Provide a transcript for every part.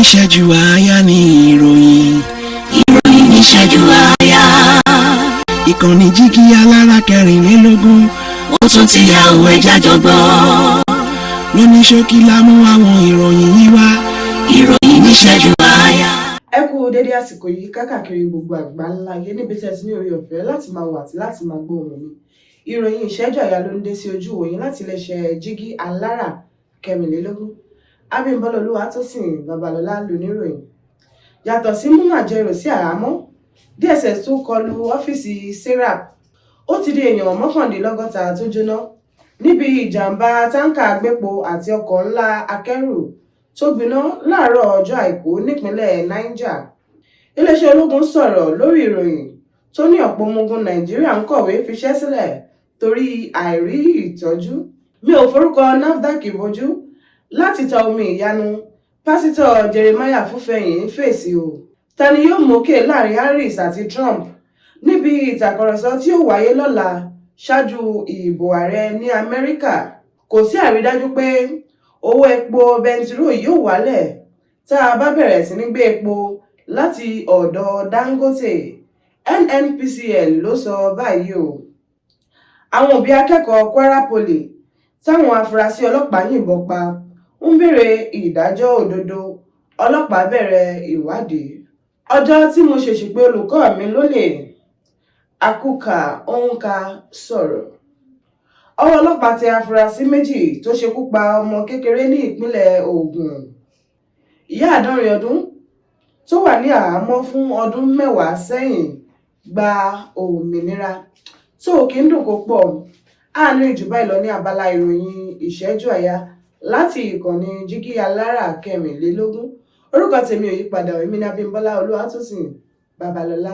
ìṣẹ́jú àáyá ni ìròyìn. ìròyìn ní ìṣẹ́jú àáyá. ìkànnì Jígí Alára 24. ó tún ti yá òwe jájọgbọ́. lóní ṣókí la mú àwọn ìròyìn yìí wá. ìròyìn ní ìṣẹ́jú àáyá. ẹ kú dédé àsìkò yìí káàkiri gbogbo àgbáńlá ayé níbi tí ẹ ti ní orí ọ̀fẹ́ láti máa wà àti láti máa gbọ́ ohùn mi. ìròyìn ìṣẹ́jú àáyá ló ń dé sí ojú ìwòyìn láti iléeṣẹ́ Jígí Alára 24. Abímbọ́lá Olúwatósìn Babalọ́lá lóníròyìn. Yàtọ̀ sí mímú àjẹrò sí àhámọ́, DSS tún kọlu ọ́fíìsì Serap. Ó ti di èèyàn 69 tó jóná níbi ìjàmbá táǹkà gbépo àti ọkọ̀ ńlá akẹ́rù tó gbiná láàárọ̀ ọjọ́ àìkú nípínlẹ̀ Niger. Iléeṣẹ́ ológun sọ̀rọ̀ lórí ìròyìn tó ní ọ̀pọ̀ ọmọ ogun Nàìjíríà ń kọ̀wé fiṣẹ́ sílẹ̀ torí àìrí ìtọ́jú. Mi ò forúkọ NAFDAC ìbojú láti ta omi ìyanu. Pásítọ̀ Jeremiah Fúfẹ́yìn fèsì o. Ta ni yóò mókè láàrin Harris àti Trump níbi ìtàkọ̀rọ̀sọ tí ó wáyé lọ́la ṣáájú ìbò ààrẹ ní Amẹ́ríkà? Kò sí àrídájú pé owó epo bẹntiró yóò wálẹ̀ tá a bá bẹ̀rẹ̀ sí ní gbé epo láti ọ̀dọ̀ Dangote. NNPCL ló sọ báyìí o. Àwọn òbí akẹ́kọ̀ọ́ Kwara Poly táwọn afurasí ọlọ́pàá yìnbọn pa ń béèrè ìdájọ́ òdodo. Ọlọ́pàá bẹ̀rẹ̀ ìwádìí. Ọjọ́ tí mo ṣèṣì pé olùkọ́ mi lólè, Akúkà Òǹkà sọ̀rọ̀. Ọwọ́ ọlọ́pàá tẹ afurasí méjì tó ṣekú pa ọmọ kékeré ní ìpínlẹ̀ Ògùn. Ìyá 70 ọdún tó wà ní àhámọ́ fún ọdún 10 sẹ́yìn gba òmìnira. Tó kí ń dùn kó pọ̀. Àánú ìjùbá ìlọ ní abala ìròyìn ìṣẹ́jú àáyá láti ìkànnì Jígí Alára 24. Orúkọ tèmi ò yípadà, èmi ní Abímbọ́lá Olúwatósìn Babalọ́lá.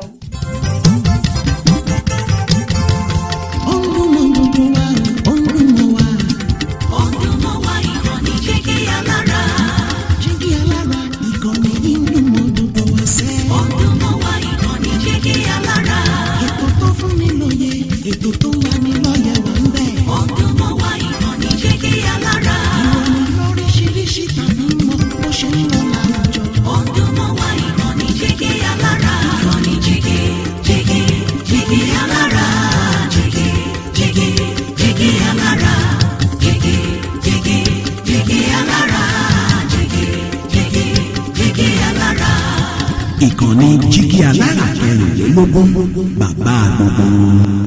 ìkànnì Jígí Alára 24, bàbá gbogbo.